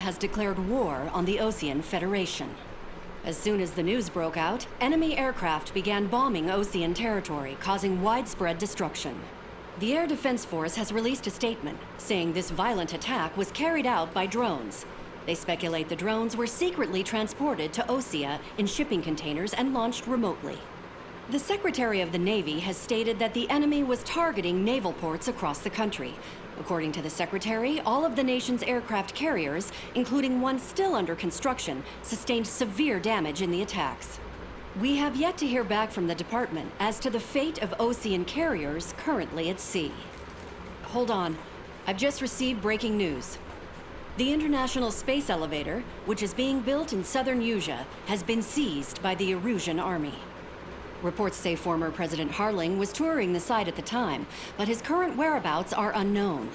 has declared war on the Ocean Federation. As soon as the news broke out, enemy aircraft began bombing Ocean territory, causing widespread destruction. The Air Defense Force has released a statement saying this violent attack was carried out by drones. They speculate the drones were secretly transported to Osea in shipping containers and launched remotely. The Secretary of the Navy has stated that the enemy was targeting naval ports across the country. According to the Secretary, all of the nation's aircraft carriers, including one still under construction, sustained severe damage in the attacks. We have yet to hear back from the department as to the fate of Ocean carriers currently at sea. Hold on. I've just received breaking news. The International Space Elevator, which is being built in southern Usea, has been seized by the Erusian army. Reports say former President Harling was touring the site at the time, but his current whereabouts are unknown.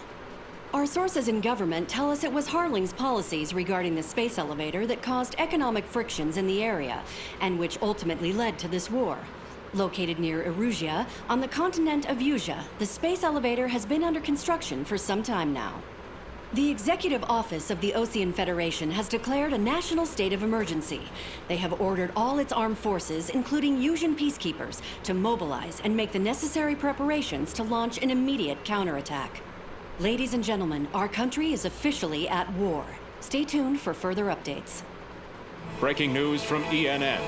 Our sources in government tell us it was Harling's policies regarding the space elevator that caused economic frictions in the area, and which ultimately led to this war. Located near Erusia, on the continent of Usea, the space elevator has been under construction for some time now. The Executive Office of the Ocean Federation has declared a national state of emergency. They have ordered all its armed forces, including Usian peacekeepers, to mobilize and make the necessary preparations to launch an immediate counterattack. Ladies and gentlemen, our country is officially at war. Stay tuned for further updates. Breaking news from ENN.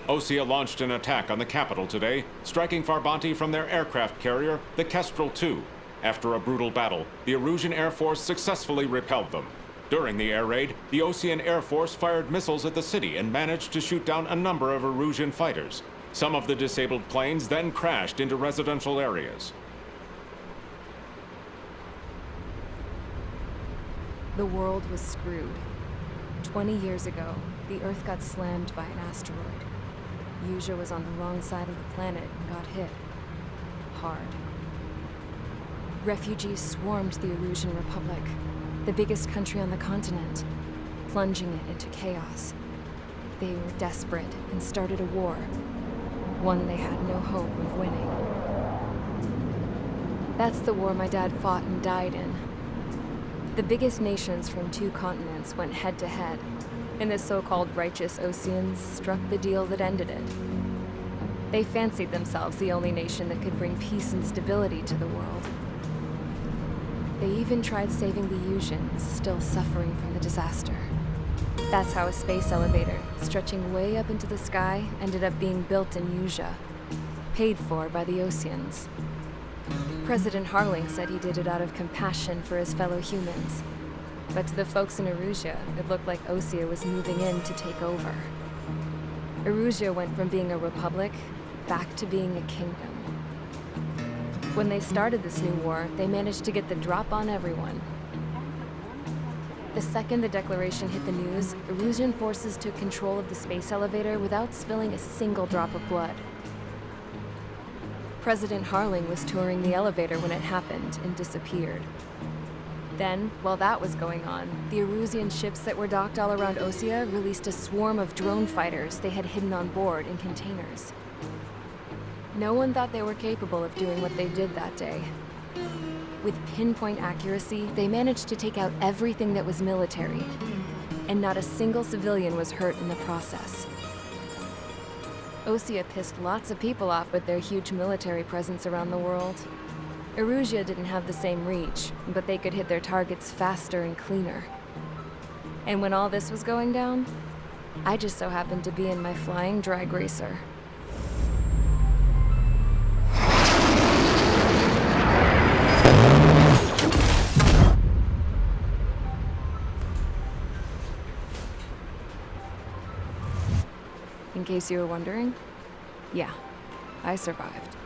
Osea launched an attack on the capital today, striking Farbanti from their aircraft carrier, the Kestrel II. After a brutal battle, the Erusian Air Force successfully repelled them. During the air raid, the Ocean Air Force fired missiles at the city and managed to shoot down a number of Erusian fighters. Some of the disabled planes then crashed into residential areas. The world was screwed. 20 years ago, the Earth got slammed by an asteroid. Usea was on the wrong side of the planet and got hit. Hard. Refugees swarmed the Erusian Republic, the biggest country on the continent, plunging it into chaos. They were desperate and started a war, one they had no hope of winning. That's the war my dad fought and died in. The biggest nations from 2 continents went head-to-head, and the so-called righteous Oceans struck the deal that ended it. They fancied themselves the only nation that could bring peace and stability to the world. They even tried saving the Usians, still suffering from the disaster. That's how a space elevator, stretching way up into the sky, ended up being built in Usea, paid for by the Oceans. President Harling said he did it out of compassion for his fellow humans. But to the folks in Erusia, it looked like Osea was moving in to take over. Erusia went from being a republic back to being a kingdom. When they started this new war, they managed to get the drop on everyone. The second the declaration hit the news, Erusian forces took control of the space elevator without spilling a single drop of blood. President Harling was touring the elevator when it happened and disappeared. Then, while that was going on, the Erusian ships that were docked all around Osea released a swarm of drone fighters they had hidden on board in containers. No one thought they were capable of doing what they did that day. With pinpoint accuracy, they managed to take out everything that was military, and not a single civilian was hurt in the process. Osea pissed lots of people off with their huge military presence around the world. Erusia didn't have the same reach, but they could hit their targets faster and cleaner. And when all this was going down, I just so happened to be in my flying drag racer. In case you were wondering, yeah, I survived.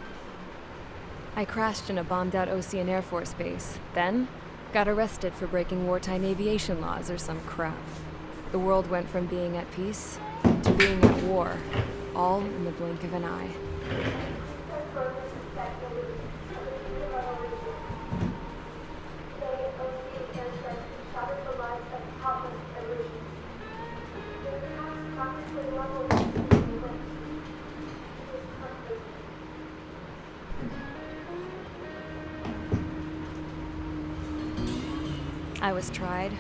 I crashed in a bombed-out Ocean Air Force base, then got arrested for breaking wartime aviation laws or some crap. The world went from being at peace to being at war, all in the blink of an eye. I was tried,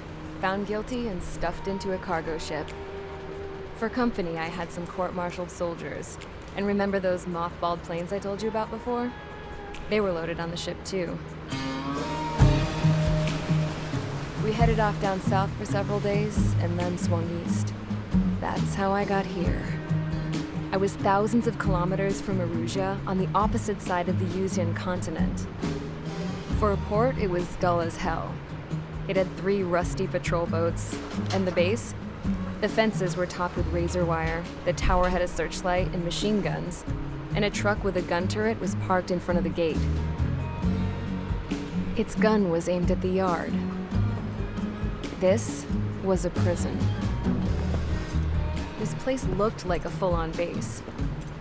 found guilty and stuffed into a cargo ship. For company, I had some court-martialed soldiers. And remember those mothballed planes I told you about before? They were loaded on the ship too. We headed off down south for several days, and then swung east. That's how I got here. I was thousands of kilometers from Erusia, on the opposite side of the Yuzian continent. For a port, it was dull as hell. It had 3 rusty patrol boats, and the base? The fences were topped with razor wire, the tower had a searchlight and machine guns, and a truck with a gun turret was parked in front of the gate. Its gun was aimed at the yard. This was a prison. This place looked like a full-on base,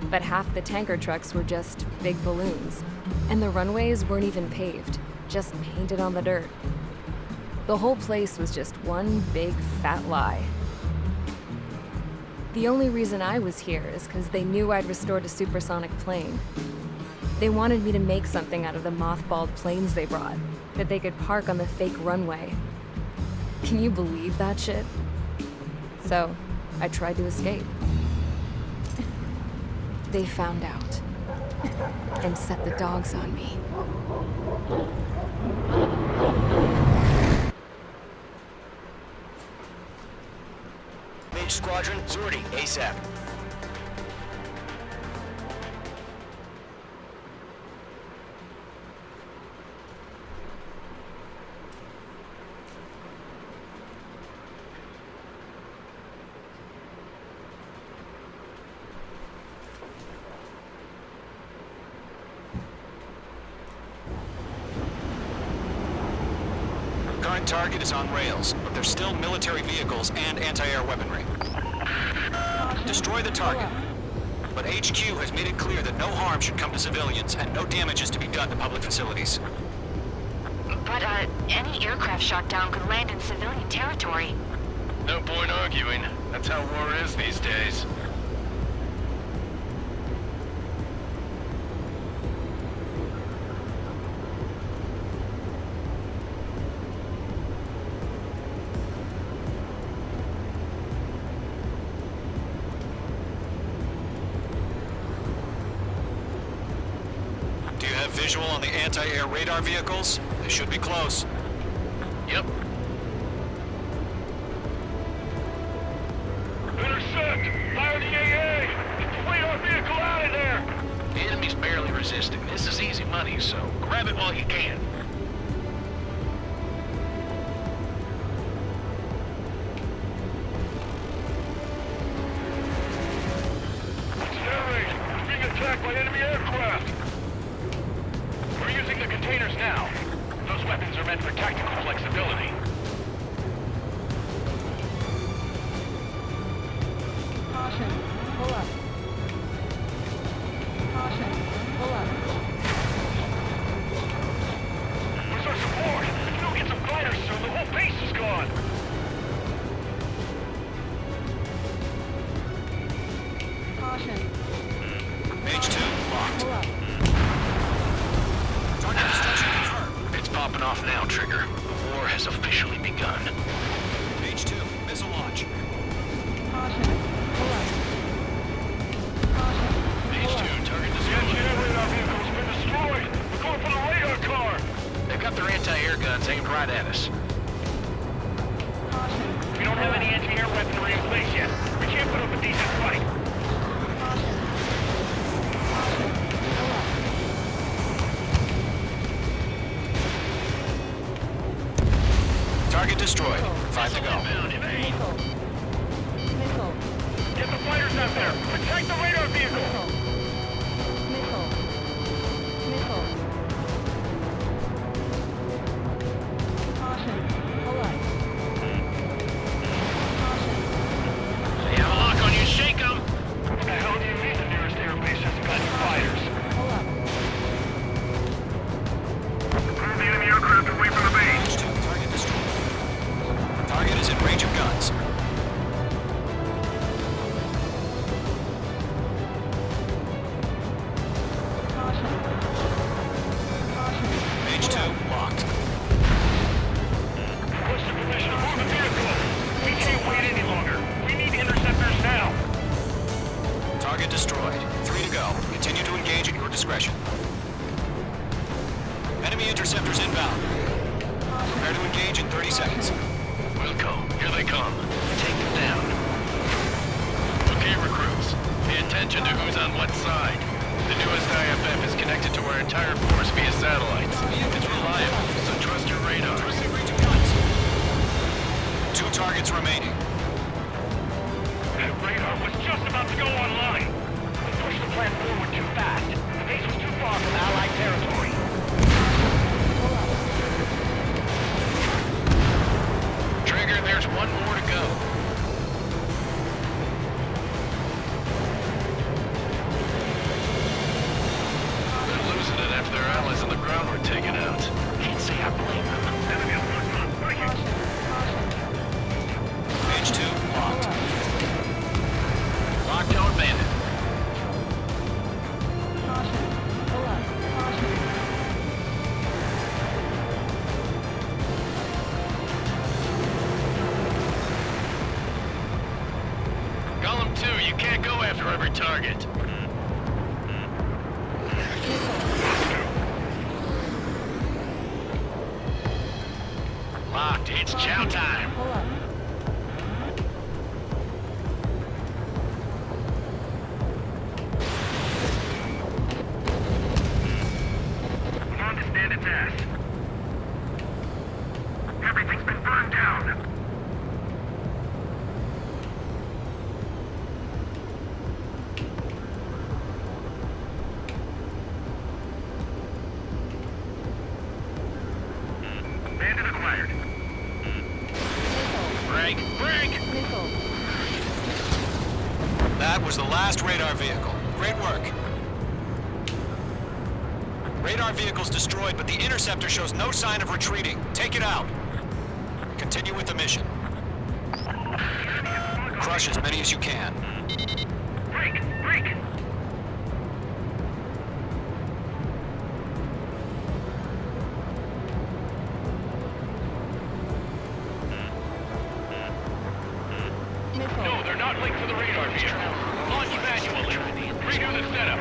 but half the tanker trucks were just big balloons, and the runways weren't even paved, just painted on the dirt. The whole place was just one big fat lie. The only reason I was here is because they knew I'd restored a supersonic plane. They wanted me to make something out of the mothballed planes they brought, that they could park on the fake runway. Can you believe that shit? So, I tried to escape. They found out, and set the dogs on me. Mage Squadron, sortie, ASAP. Current target is on rails, but there's still military vehicles and anti-air weaponry. Destroy the target. But HQ has made it clear that no harm should come to civilians and no damage is to be done to public facilities. But, any aircraft shot down could land in civilian territory. No point arguing. That's how war is these days. Do you have visual on the anti-air radar vehicles? They should be close. Yep. Intercept! Fire the AA! Get the radar vehicle out of there! The enemy's barely resisting. This is easy money, so grab it while you can. Air raid! We're being attacked by enemy aircraft! We're using the containers now. Those weapons are meant for tactical flexibility. Caution, pull up. Caution, pull up. Where's our support? If we don't get some fighters soon, the whole base is gone! Caution, Mage 2, locked. pull up. Target destruction confirmed. It's popping off now, Trigger. The war has officially begun. Mage 2, missile launch. Caution, pull up. Caution, Phase pull up. 2, target The destroyed. anti-air radar vehicle's been destroyed! We're going for the radar car! They've got their anti-air guns aimed right at us. Caution, We don't have any anti-air weaponry in place yet. We can't put up a decent fight. caution. Caution, pull up. Target destroyed. 5 to go. Missile. Missile. Get the fighters out there! Attack the radar vehicle! Missile. Missile. Caution, pull up. Caution, They have a lock on you. Shake them! What the hell do you mean the nearest airbase hasn't got any fighters? pull up. Clear the enemy aircraft away from the base! Mage 2, target destroyed. Target is in range of guns. Caution. Caution. Mage 2, locked. What's the position of moving vehicles? attention to who's on what side. The newest IFF is connected to our entire force via satellites. It's reliable, so trust your radars. 2 targets remaining. That radar was just about to go online. We pushed the plan forward too fast. The base was too far from Allied territory. Trigger, there's one more to go. They're losing it after their allies on the ground were taken out. Can't say I blame them. Enemy is locked on. Breaking. Page 2 locked. Lockdown bandit. Golem 2, you can't go after every target. Locked, it's chow time. On to stand its ass. Everything's been burned down. Bandit acquired. Break, break! That was the last radar vehicle. Great work. Radar vehicle's destroyed, but the interceptor shows no sign of retreating. Take it out. Continue with the mission. Crush as many as you can. Break! Break! No, they're not linked to the radar vehicle. Launch manually. Redo the setup.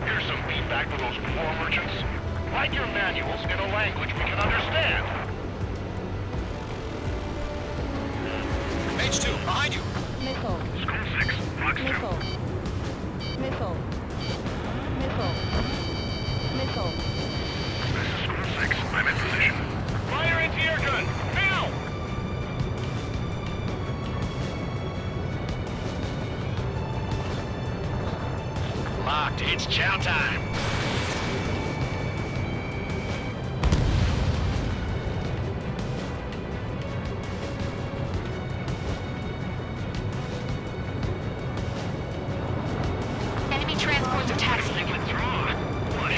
Here's some feedback for those war merchants. Write your manuals in a language we can understand. Page 2, behind you. Missile. School 6, Fox 2. Missile. Missile. Missile. Missile. This is School 6. I'm in position. Fire anti-air gun! Now! Locked, it's chow time. Enemy transports are taxiing. Withdraw. What?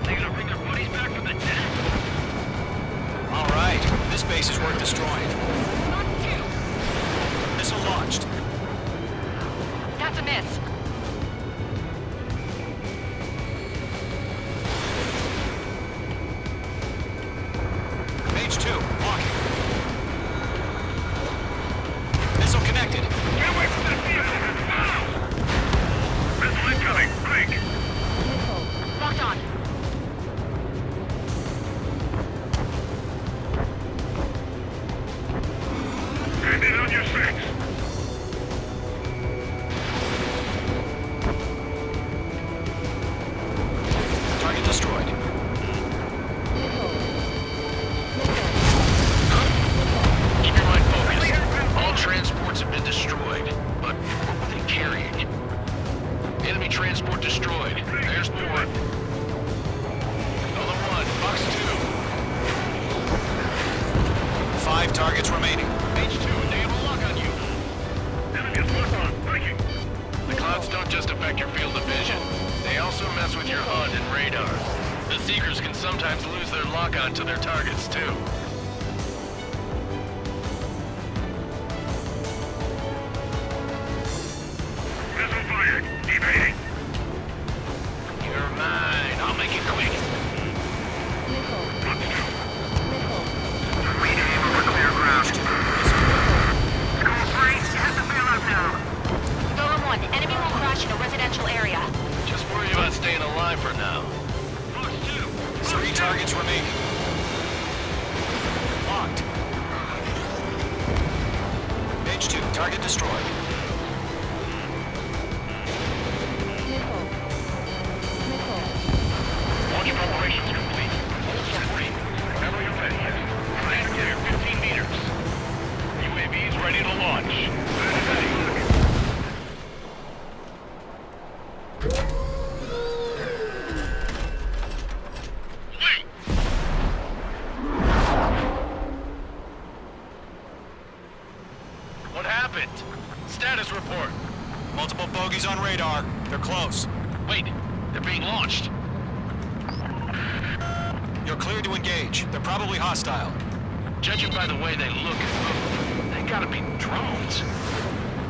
They gonna bring their buddies back from the dead? All right, this base is worth destroying. Missile launched. That's a miss. Page 2, walking. Missile connected. Get away from that vehicle! Now! Missile incoming! Break! Missile. Locked on. Bandit on your 6. Target destroyed. Keep your mind focused. All transports have been destroyed, but what were they carrying? Enemy transport destroyed. There's more. Golem 1, Fox 2. 5 targets remaining. H2, they have a lock on you. Enemy is locked on. Breaking. The clouds don't just affect your field of vision. They also mess with your HUD and radar. The Seekers can sometimes lose their lock-on to their targets, too. Missile fired. Evading. You're mine. I'll make it quick. Missile. Fox 2. Missile. We aim over clear ground. School 3, you have to bail out now. Golem 1, enemy will crash in a residential area. Just worry about staying alive for now. Fox 2. 3 targets remaining. Locked. Page 2, target destroyed. happened? Status report. Multiple bogies on radar. They're close. Wait, they're being launched. You're cleared to engage. They're probably hostile. Judging by the way they look and move, they gotta be drones.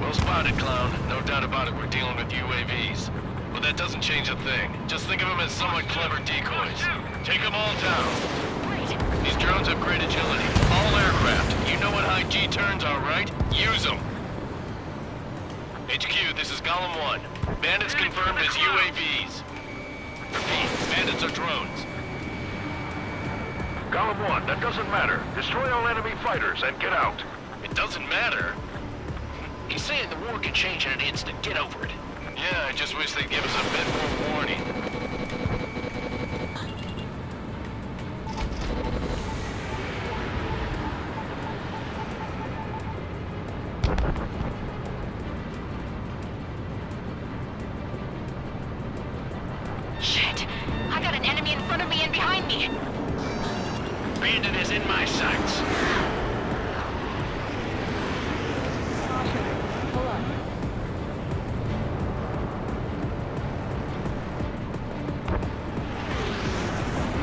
Well spotted, Clown. No doubt about it, we're dealing with UAVs. But that doesn't change a thing. Just think of them as somewhat clever decoys. Take them all down. These drones have great agility. All aircraft. You know what high G turns are, right? Use them. HQ, this is Golem 1. Bandits confirmed as UAVs. Repeat, bandits are drones. Golem 1, that doesn't matter. Destroy all enemy fighters and get out. It doesn't matter. He's saying the war could change in an instant. Get over it. Yeah, I just wish they'd give us a bit more warning. Shit! I got an enemy in front of me and behind me! Bandit is in my sights. Caution. Pull up.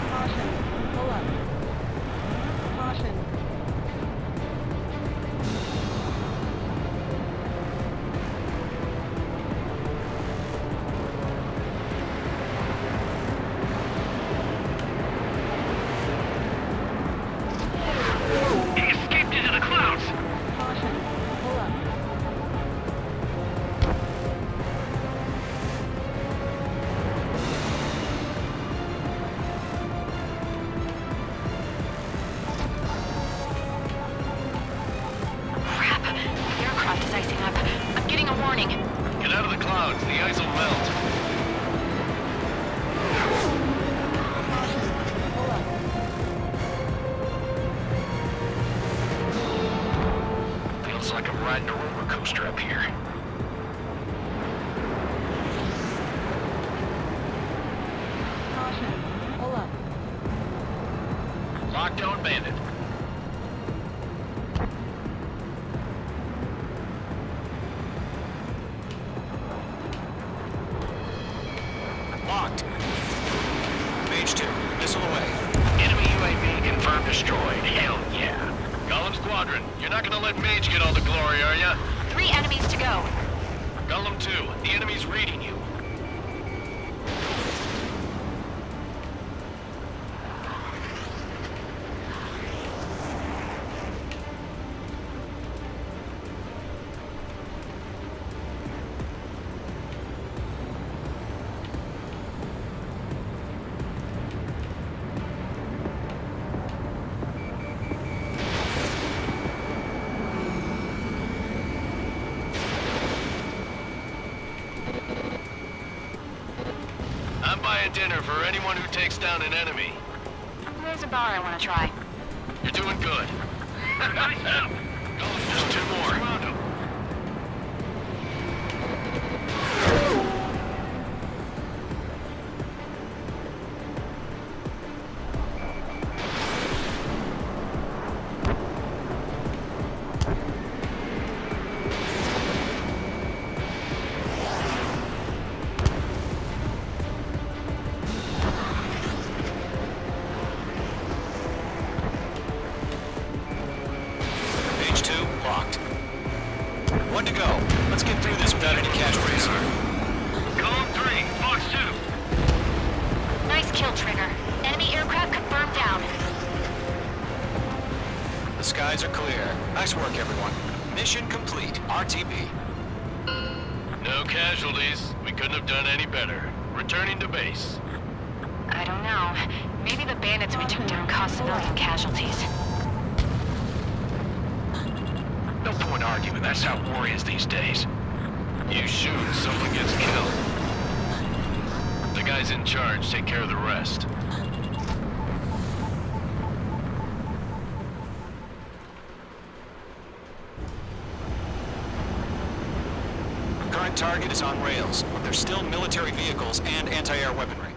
Caution. Pull up. Caution. He escaped into the clouds. Caution. Pull up. Crap! The aircraft is icing up. I'm getting a warning. Get out of the clouds, the ice will melt. Pull up. Feels like I'm riding a roller coaster up here. Caution. Pull up. Lockdown bandit. Locked. Page 2. Missile away. Enemy UAV confirmed destroyed. Hell yeah. Golem Squadron, you're not gonna let Mage get all the glory, are ya? 3 enemies to go. Golem 2, the enemy's reading you. I'm buying dinner for anyone who takes down an enemy. There's a bar I want to try. You're doing good. Just 2 more. Page 2. Locked. 1 to go. Let's get through this without any casualties. Golem 3, Fox 2. Nice kill, Trigger. Enemy aircraft confirmed down. The skies are clear. Nice work, everyone. Mission complete. RTB. No casualties. We couldn't have done any better. Returning to base. I don't know. Maybe the bandits we took down caused civilian casualties. No point arguing. That's how war is these days. You shoot, someone gets killed. The guys in charge take care of the rest. Current target is on rails, but there's still military vehicles and anti-air weaponry.